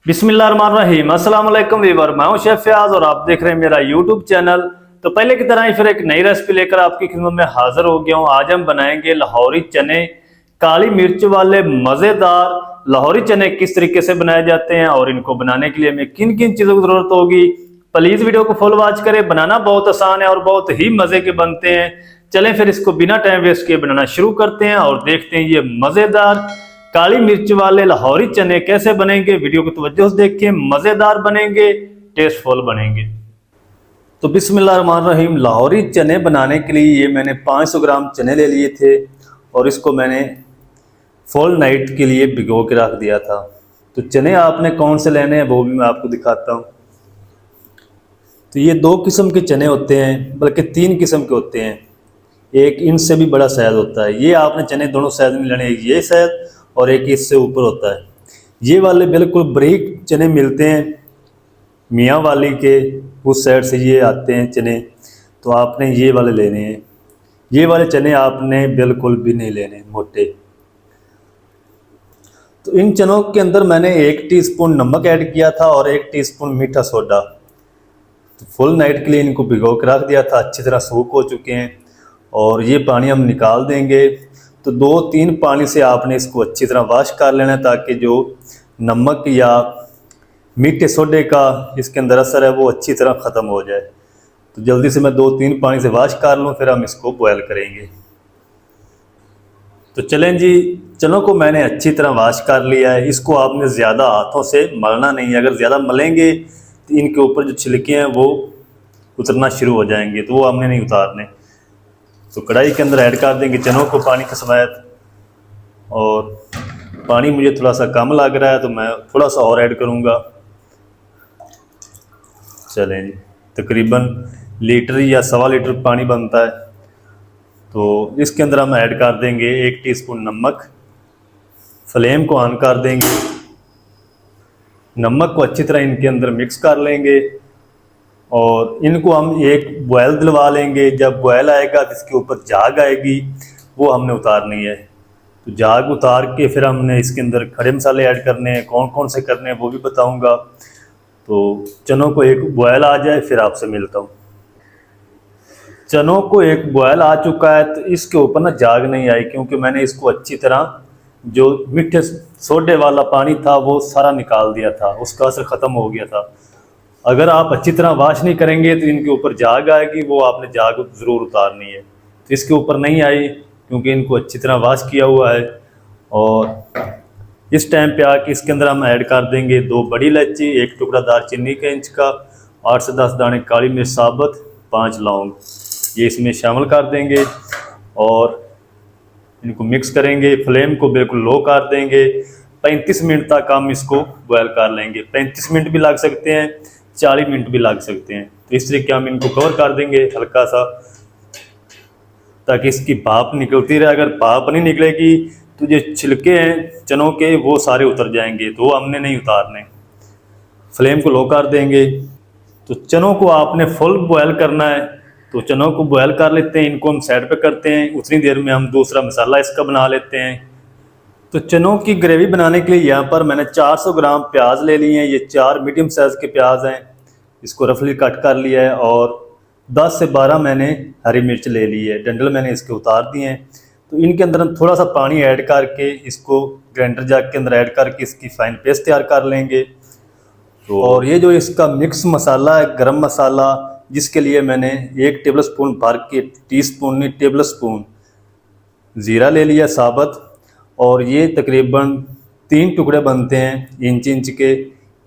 बिस्मिल्लाहिर्रहमानिर्रहीम। अस्सलाम वालेकुम वीवर, मैं हूं शेफ फयाज और आप देख रहे हैं मेरा यूट्यूब चैनल। तो पहले की तरह ही फिर एक नई रेसिपी लेकर आपकी खिदमत में हाजिर हो गया हूं। आज हम बनाएंगे लाहौरी चने, काली मिर्च वाले मज़ेदार लाहौरी चने किस तरीके से बनाए जाते हैं और इनको बनाने के लिए हमें किन किन चीज़ों की ज़रूरत होगी। प्लीज़ वीडियो को फुल वॉच करें। बनाना बहुत आसान है और बहुत ही मज़े के बनते हैं। चलें फिर इसको बिना टाइम वेस्ट किए बनाना शुरू करते हैं और देखते हैं ये मज़ेदार काली मिर्च वाले लाहौरी चने कैसे बनेंगे। वीडियो को तवज्जो से देखें, मज़ेदार बनेंगे, टेस्टफुल बनेंगे। तो बिस्मिल्लाहिर्रहमानिर्रहीम, लाहौरी चने बनाने के लिए ये मैंने 500 ग्राम चने ले लिए थे और इसको मैंने फुल नाइट के लिए भिगो के रख दिया था। तो चने आपने कौन से लेने हैं वो भी मैं आपको दिखाता हूँ। तो ये 2 किस्म के चने होते हैं, बल्कि 3 किस्म के होते हैं। एक इनसे भी बड़ा साइज होता है। ये आपने चने दोनों साइज में लेने, ये साइज और एक इससे ऊपर होता है। ये वाले बिल्कुल बारीक चने मिलते हैं मियाँ वाली के, उस साइड से ये आते हैं चने, तो आपने ये वाले लेने हैं। ये वाले चने आपने बिल्कुल भी नहीं लेने मोटे। तो इन चनों के अंदर मैंने 1 टीस्पून नमक ऐड किया था और 1 टीस्पून मीठा सोडा। तो फुल नाइट के लिए इनको भिगो के रख दिया था, अच्छी तरह सूख हो चुके हैं और ये पानी हम निकाल देंगे। तो 2-3 पानी से आपने इसको अच्छी तरह वॉश कर लेना है ताकि जो नमक या मीठे सोडे का इसके अंदर असर है वो अच्छी तरह ख़त्म हो जाए। तो जल्दी से मैं 2-3 पानी से वॉश कर लूँ, फिर हम इसको बॉयल करेंगे। तो चलें जी, चनों को मैंने अच्छी तरह वॉश कर लिया है। इसको आपने ज़्यादा हाथों से मलना नहीं है। अगर ज़्यादा मलेंगे तो इनके ऊपर जो छिलके हैं वो उतरना शुरू हो जाएंगे, तो वो हमने नहीं उतारने। तो कढ़ाई के अंदर ऐड कर देंगे चनों को पानी के समेत। और पानी मुझे थोड़ा सा कम लग रहा है तो मैं थोड़ा सा और ऐड करूँगा। चलें जी, तकरीबन लीटर या 1.25 लीटर पानी बनता है। तो इसके अंदर हम ऐड कर देंगे 1 टीस्पून नमक। फ्लेम को ऑन कर देंगे। नमक को अच्छी तरह इनके अंदर मिक्स कर लेंगे और इनको हम एक बॉयल दिलवा लेंगे। जब बॉयल आएगा तो इसके ऊपर झाग आएगी, वो हमने उतारनी है। तो झाग उतार के फिर हमने इसके अंदर खड़े मसाले ऐड करने हैं। कौन कौन से करने हैं वो भी बताऊंगा। तो चनों को एक बॉयल आ जाए फिर आपसे मिलता हूँ। चनों को एक बॉयल आ चुका है, तो इसके ऊपर ना झाग नहीं आई क्योंकि मैंने इसको अच्छी तरह, जो मीठे सोडे वाला पानी था वो सारा निकाल दिया था, उसका असर ख़त्म हो गया था। अगर आप अच्छी तरह वॉश नहीं करेंगे तो इनके ऊपर झाग आएगी, वो आपने झाग ज़रूर उतारनी है। तो इसके ऊपर नहीं आई क्योंकि इनको अच्छी तरह वॉश किया हुआ है। और इस टाइम पे आके इसके अंदर हम ऐड कर देंगे 2 बड़ी इलायची, 1 टुकड़ा दालचीनी का इंच का, 8 से 10 दाने काली मिर्च साबुत, 5 लौंग, ये इसमें शामिल कर देंगे और इनको मिक्स करेंगे। फ्लेम को बिल्कुल लो कर देंगे। 35 मिनट तक हम इसको बॉयल कर लेंगे। 35 मिनट भी लग सकते हैं, 40 मिनट भी लग सकते हैं। तो इस तरीके हम इनको कवर कर देंगे हल्का सा, ताकि इसकी भाप निकलती रहे। अगर भाप नहीं निकलेगी तो जो छिलके हैं चनों के वो सारे उतर जाएंगे, तो वो हमने नहीं उतारने। फ्लेम को लो कर देंगे। तो चनों को आपने फुल बॉयल करना है, तो चनों को बॉयल कर लेते हैं। इनको हम साइड पे करते हैं, उतनी देर में हम दूसरा मसाला इसका बना लेते हैं। तो चनों की ग्रेवी बनाने के लिए यहाँ पर मैंने 400 ग्राम प्याज ले लिए हैं। ये 4 मीडियम साइज़ के प्याज हैं, इसको रफली कट कर लिया है। और 10 से 12 मैंने हरी मिर्च ले ली है, डंडल मैंने इसके उतार दिए हैं। तो इनके अंदर हम थोड़ा सा पानी ऐड करके इसको ग्राइंडर जार के अंदर ऐड करके इसकी फाइन पेस्ट तैयार कर लेंगे। तो और ये जो इसका मिक्स मसाला है, गरम मसाला, जिसके लिए मैंने 1 टेबल स्पून भर के, टीस्पून नहीं टेबल स्पून ज़ीरा ले लिया साबुत। और ये तकरीबन 3 टुकड़े बनते हैं इंच इंच के,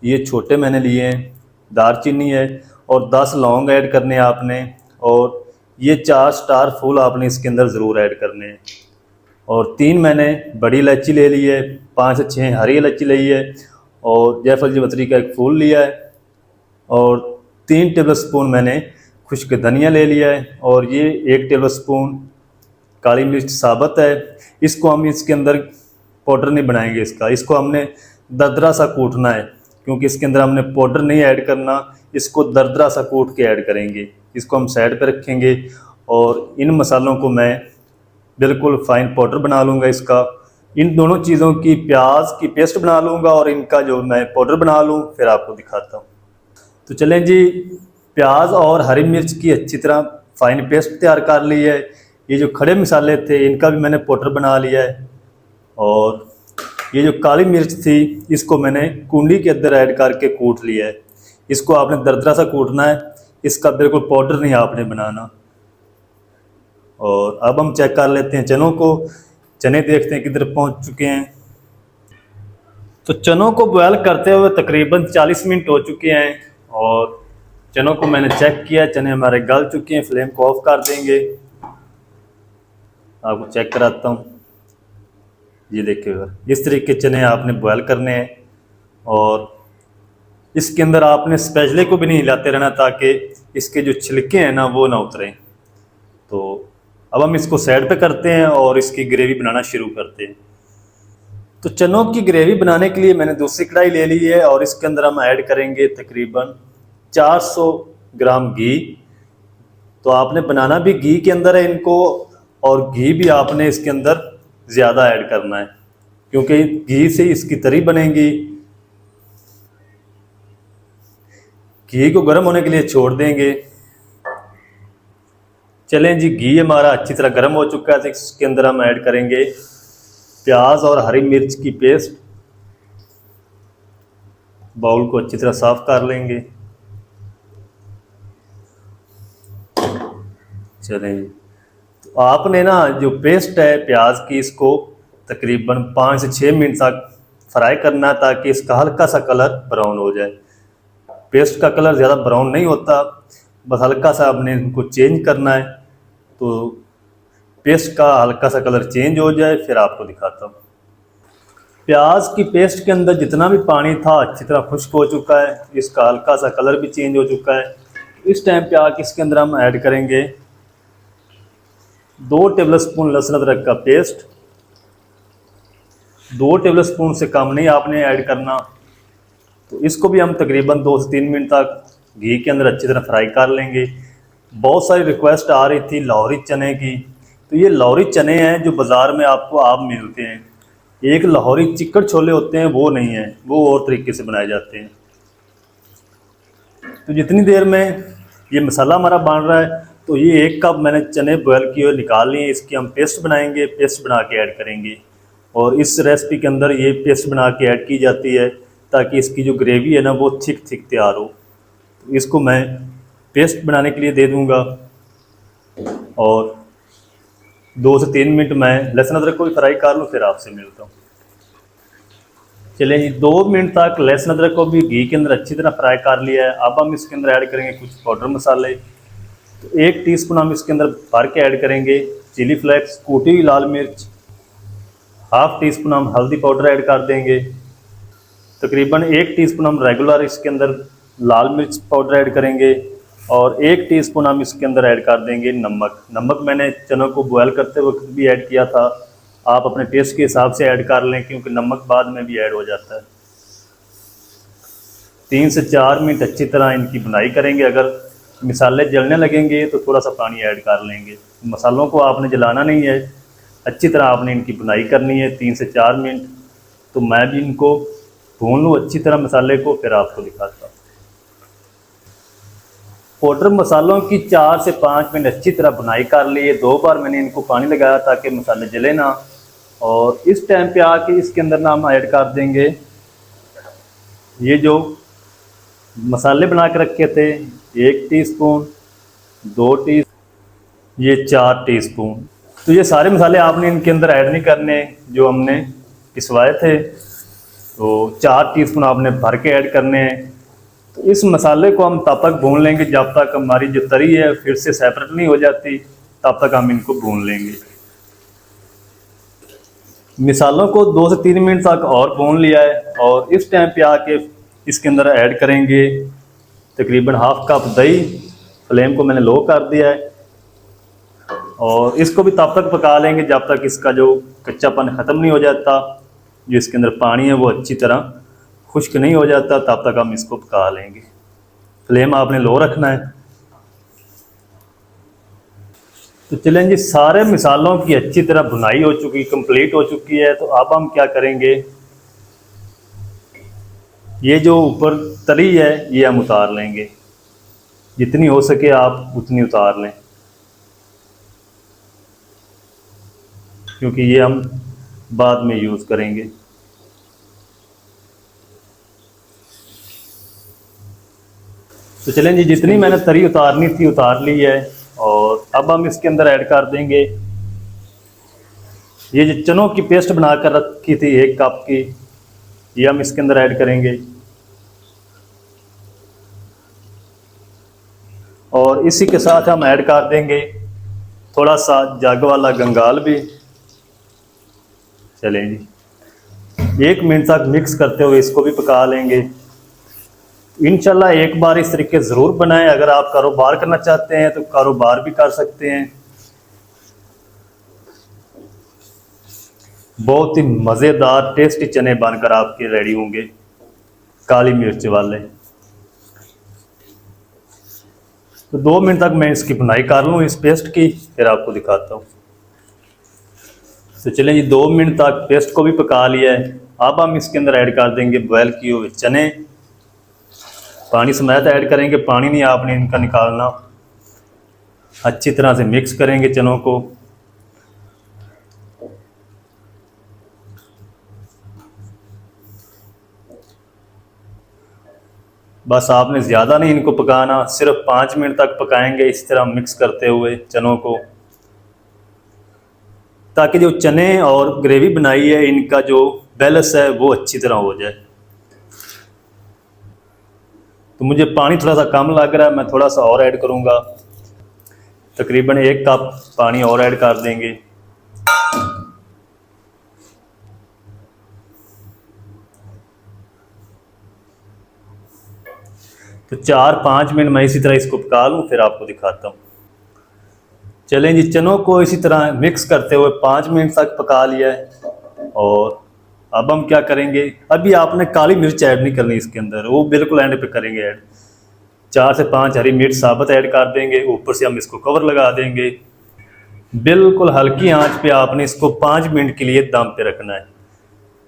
ये छोटे मैंने लिए हैं। दालचीनी है और 10 लौंग ऐड करने हैं आपने। और ये 4 स्टार फूल आपने इसके अंदर ज़रूर ऐड करने हैं। और 3 मैंने बड़ी इलायची ले ली है, 5 से 6 हरी इलायची ली है और जायफल जावित्री का 1 फूल लिया है। और 3 टेबल स्पून मैंने खुश्क धनिया ले लिया है। और ये 1 टेबल स्पून काली मिर्च साबुत है। इसको हम इसके अंदर पाउडर नहीं बनाएंगे, इसको हमने दरदरा सा कूटना है, क्योंकि इसके अंदर हमने पाउडर नहीं ऐड करना, इसको दरदरा सा कूट के ऐड करेंगे। इसको हम साइड पर रखेंगे और इन मसालों को मैं बिल्कुल फाइन पाउडर बना लूँगा इसका। इन दोनों चीज़ों की प्याज की पेस्ट बना लूँगा और इनका जो मैं पाउडर बना लूँ, फिर आपको दिखाता हूँ। तो चलें जी, प्याज और हरी मिर्च की अच्छी तरह फाइन पेस्ट तैयार कर ली है। ये जो खड़े मसाले थे इनका भी मैंने पाउडर बना लिया है। और ये जो काली मिर्च थी इसको मैंने कुंडी के अंदर ऐड करके कूट लिया है। इसको आपने दरदरा सा कूटना है, इसका बिल्कुल पाउडर नहीं आपने बनाना। और अब हम चेक कर लेते हैं चनों को। चने देखते हैं किधर पहुंच चुके हैं। तो चनों को बॉयल करते हुए तकरीबन 40 मिनट हो चुके हैं और चनों को मैंने चेक किया, चने हमारे गल चुके हैं। फ्लेम को ऑफ कर देंगे, आपको चेक कराता हूँ। ये देखिएगा, इस तरीके के चने आपने बॉयल करने हैं और इसके अंदर आपने स्पैचुले को भी नहीं हिलाते रहना ताकि इसके जो छिलके हैं ना वो ना उतरें। तो अब हम इसको साइड पे करते हैं और इसकी ग्रेवी बनाना शुरू करते हैं। तो चनों की ग्रेवी बनाने के लिए मैंने दूसरी कढ़ाई ले ली है और इसके अंदर हम ऐड करेंगे तकरीबन 400 ग्राम घी। तो आपने बनाना भी घी के अंदर है इनको, और घी भी आपने इसके अंदर ज़्यादा ऐड करना है क्योंकि घी से इसकी तरी बनेगी। घी को गर्म होने के लिए छोड़ देंगे। चलें जी, घी हमारा अच्छी तरह गर्म हो चुका है तो इसके अंदर हम ऐड करेंगे प्याज और हरी मिर्च की पेस्ट। बाउल को अच्छी तरह साफ कर लेंगे। चलें, तो आपने ना जो पेस्ट है प्याज की इसको तकरीबन 5 से 6 मिनट तक फ्राई करना है ताकि इसका हल्का सा कलर ब्राउन हो जाए। पेस्ट का कलर ज़्यादा ब्राउन नहीं होता, बस हल्का सा आपने इनको चेंज करना है। तो पेस्ट का हल्का सा कलर चेंज हो जाए फिर आपको दिखाता हूँ। प्याज की पेस्ट के अंदर जितना भी पानी था अच्छी तरह खुश्क हो चुका है, इसका हल्का सा कलर भी चेंज हो चुका है। इस टाइम पे आके इसके अंदर हम ऐड करेंगे 2 टेबलस्पून लहसुन अदरक का पेस्ट। 2 टेबलस्पून से कम नहीं आपने ऐड करना। तो इसको भी हम तकरीबन 2 से 3 मिनट तक घी के अंदर अच्छी तरह फ्राई कर लेंगे। बहुत सारी रिक्वेस्ट आ रही थी लाहौरी चने की, तो ये लाहौरी चने हैं जो बाज़ार में आपको आप मिलते हैं। एक लाहौरी चिकन छोले होते हैं, वो नहीं है, वो और तरीके से बनाए जाते हैं। तो जितनी देर में ये मसाला हमारा बन रहा है, तो ये 1 कप मैंने चने बॉयल किए हुए निकाल लिए, इसकी हम पेस्ट बनाएंगे, पेस्ट बना के ऐड करेंगे। और इस रेसिपी के अंदर ये पेस्ट बना के ऐड की जाती है ताकि इसकी जो ग्रेवी है ना वो थिक तैयार हो। तो इसको मैं पेस्ट बनाने के लिए दे दूंगा और 2 से 3 मिनट मैं लहसुन अदरक को भी फ्राई कर लूँ, फिर आपसे मिलता हूँ। चलिए जी, 2 मिनट तक लहसुन अदरक को भी घी के अंदर अच्छी तरह फ्राई कर लिया है। अब हम इसके अंदर ऐड करेंगे कुछ पाउडर मसाले। तो 1 टीस्पून हम इसके अंदर भर के ऐड करेंगे चिली फ्लेक्स, कूटी हुई लाल मिर्च। हाफ टी स्पून हम हल्दी पाउडर ऐड कर देंगे। तकरीबन 1 टीस्पून हम रेगुलर इसके अंदर लाल मिर्च पाउडर ऐड करेंगे और 1 टीस्पून हम इसके अंदर ऐड कर देंगे नमक। नमक मैंने चनों को बॉयल करते वक्त भी ऐड किया था, आप अपने टेस्ट के हिसाब से ऐड कर लें क्योंकि नमक बाद में भी ऐड हो जाता है। 3 से 4 मिनट अच्छी तरह इनकी बुनाई करेंगे। अगर मसाले जलने लगेंगे तो थोड़ा सा पानी ऐड कर लेंगे। मसालों को आपने जलाना नहीं है, अच्छी तरह आपने इनकी बुनाई करनी है 3 से 4 मिनट। तो मैं भी इनको भून लूँ अच्छी तरह मसाले को, फिर आपको दिखाता हूँ। पाउडर मसालों की 4 से 5 मिनट अच्छी तरह बुनाई कर ली है। 2 बार मैंने इनको पानी लगाया ताकि मसाले जले ना। और इस टाइम पे आके इसके अंदर ना हम ऐड कर देंगे ये जो मसाले बना के रखे थे, 1 टीस्पून, 2 टीस्पून, ये 4 टीस्पून। तो ये सारे मसाले आपने इनके अंदर ऐड नहीं करने जो हमने पिसवाए थे। तो 4 टीस्पून आपने भर के ऐड करने हैं। तो इस मसाले को हम तब तक भून लेंगे जब तक हमारी जो तरी है फिर से सेपरेट नहीं हो जाती, तब तक हम इनको भून लेंगे। मसालों को 2 से 3 मिनट तक और भून लिया है और इस टाइम पे आके इसके अंदर ऐड करेंगे तकरीबन हाफ कप दही। फ्लेम को मैंने लो कर दिया है और इसको भी तब तक पका लेंगे जब तक इसका जो कच्चापन ख़त्म नहीं हो जाता, जो इसके अंदर पानी है वो अच्छी तरह खुश्क नहीं हो जाता, तब तक हम इसको पका लेंगे। फ्लेम आपने लो रखना है। तो चलें जी, सारे मिसालों की अच्छी तरह भुनाई हो चुकी, कंप्लीट हो चुकी है। तो अब हम क्या करेंगे, ये जो ऊपर तरी है ये हम उतार लेंगे, जितनी हो सके आप उतनी उतार लें, क्योंकि ये हम बाद में यूज़ करेंगे। तो चलें जी, जितनी मैंने तरी उतारनी थी उतार ली है। और अब हम इसके अंदर ऐड कर देंगे ये जो चनों की पेस्ट बनाकर रखी थी 1 कप की, ये हम इसके अंदर ऐड करेंगे। और इसी के साथ हम ऐड कर देंगे थोड़ा सा जग वाला गंगाल भी। चलें जी, 1 मिनट तक मिक्स करते हुए इसको भी पका लेंगे। इंशाल्लाह एक बार इस तरीके ज़रूर बनाएं। अगर आप कारोबार करना चाहते हैं तो कारोबार भी कर सकते हैं। बहुत ही मज़ेदार टेस्टी चने बनकर आपके रेडी होंगे, काली मिर्च वाले। तो 2 मिनट तक मैं इसकी बुनाई कर लूँ इस पेस्ट की, फिर आपको दिखाता हूँ। तो चलें जी, 2 मिनट तक पेस्ट को भी पका लिया है। अब हम इसके अंदर ऐड कर देंगे बॉयल किए हुए चने। पानी समेत ऐड करेंगे, पानी नहीं आपने इनका निकालना। अच्छी तरह से मिक्स करेंगे चनों को। बस आपने ज़्यादा नहीं इनको पकाना, सिर्फ 5 मिनट तक पकाएंगे इस तरह मिक्स करते हुए चनों को, ताकि जो चने और ग्रेवी बनाई है इनका जो बैलेंस है वो अच्छी तरह हो जाए। तो मुझे पानी थोड़ा सा कम लग रहा है, मैं थोड़ा सा और ऐड करूँगा। तकरीबन 1 कप पानी और ऐड कर देंगे। तो 4-5 मिनट मैं इसी तरह इसको पका लूँ, फिर आपको दिखाता हूँ। चलें जी, चनों को इसी तरह मिक्स करते हुए 5 मिनट तक पका लिया है। और अब हम क्या करेंगे, अभी आपने काली मिर्च ऐड नहीं करनी इसके अंदर, वो बिल्कुल एंड पे करेंगे ऐड। 4 से 5 हरी मिर्च साबुत ऐड कर देंगे। ऊपर से हम इसको कवर लगा देंगे। बिल्कुल हल्की आंच पे आपने इसको 5 मिनट के लिए दम पे रखना है।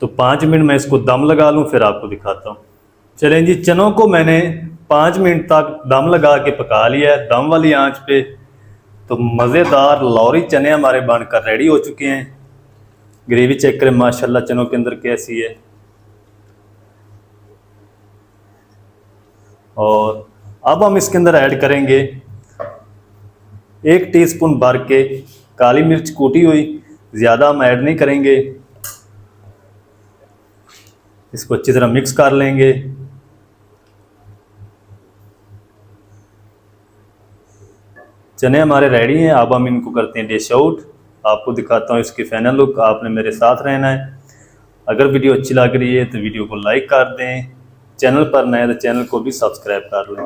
तो 5 मिनट मैं इसको दम लगा लूँ, फिर आपको दिखाता हूँ। चलें जी, चनों को मैंने 5 मिनट तक दम लगा के पका लिया है दम वाली आंच पे। तो मज़ेदार लाहौरी चने हमारे बनकर रेडी हो चुके हैं। ग्रेवी चेक करें माशाल्लाह चनों के अंदर कैसी है। और अब हम इसके अंदर ऐड करेंगे 1 टीस्पून भर के काली मिर्च कूटी हुई, ज़्यादा हम ऐड नहीं करेंगे। इसको अच्छी तरह मिक्स कर लेंगे। चने हमारे रेडी हैं। अब हम इनको करते हैं डिश आउट। आपको दिखाता हूँ इसकी फाइनल लुक। आपने मेरे साथ रहना है। अगर वीडियो अच्छी लग रही है तो वीडियो को लाइक कर दें। चैनल पर नए तो चैनल को भी सब्सक्राइब कर लें।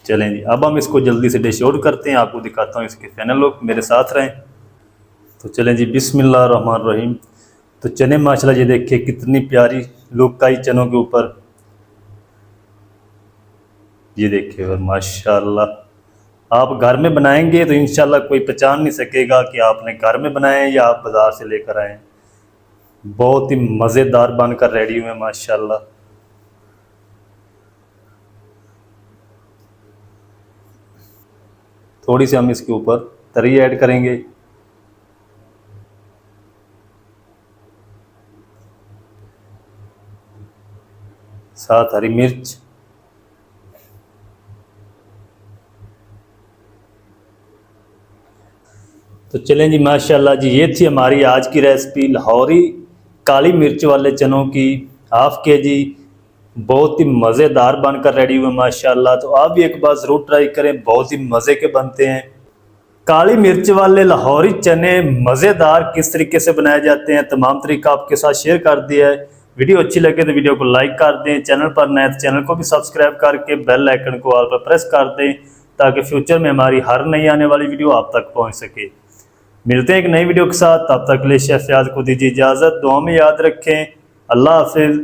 चलें जी, अब हम इसको जल्दी से डिश आउट करते हैं। आपको दिखाता हूँ इसकी फाइनल लुक, मेरे साथ रहें। तो चलें जी, बिस्मिल्लाह रहमान रहीम। तो चने माशाल्लाह ये देखिए कितनी प्यारी लुक आई चनों के ऊपर, ये देखिए। और माशाल्लाह आप घर में बनाएंगे तो इंशाल्लाह कोई पहचान नहीं सकेगा कि आपने घर में बनाए या आप बाज़ार से लेकर आए। बहुत ही मज़ेदार बनकर रेडी हुए माशाल्लाह। थोड़ी सी हम इसके ऊपर तरी ऐड करेंगे। साथ हरी मिर्च। तो चलें जी, माशाल्लाह जी, ये थी हमारी आज की रेसिपी लाहौरी काली मिर्च वाले चनों की। हाफ केजी बहुत ही मज़ेदार बनकर रेडी हुए माशाल्लाह। तो आप भी एक बार ज़रूर ट्राई करें, बहुत ही मज़े के बनते हैं। काली मिर्च वाले लाहौरी चने मज़ेदार किस तरीके से बनाए जाते हैं तमाम तरीका आपके साथ शेयर कर दिया है। वीडियो अच्छी लगे तो वीडियो को लाइक कर दें। चैनल पर नए तो चैनल को भी सब्सक्राइब करके बेल आइकन को ऑल पर प्रेस कर दें, ताकि फ्यूचर में हमारी हर नई आने वाली वीडियो आप तक पहुंच सके। मिलते हैं एक नई वीडियो के साथ, तब तक के लिए शेफ याद को दीजिए इजाज़त। दुआ में याद रखें। अल्लाह हाफिज़।